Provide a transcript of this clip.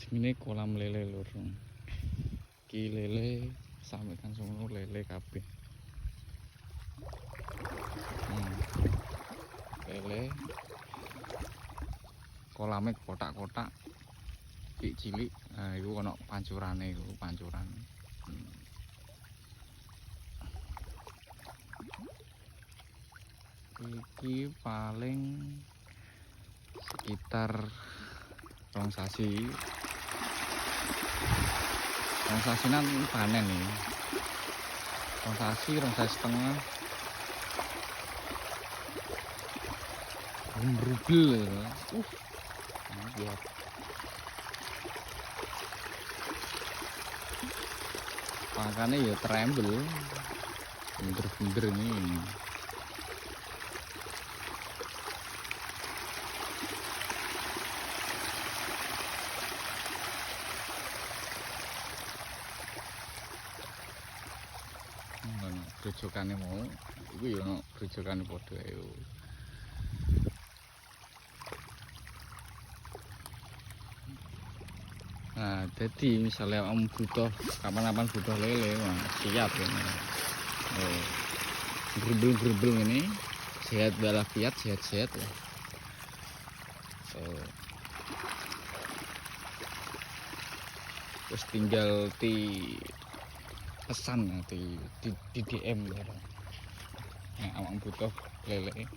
Ini kolam lele lur. Ki lele sampe kan sono lele kabeh. Lele kolame kotak-kotak cilik. Nah, iku ana pancurane iku, pancuran. Iki paling sekitar rong sasinan panen nih. Rong sasi setengah. Berubel. Lihat. Makanya ya tremble. Bener-bener nih. Grojokane mau iku ya ono grojokane padha ae. Nah, jadi misalnya om butuh kapan-kapan butuh lele, wah, siap ya. Oh, gerbel ini sehat walafiat, sehat ya. Oh. Terus tinggal di pesan nanti di DM ya. Yang awak butuh lele.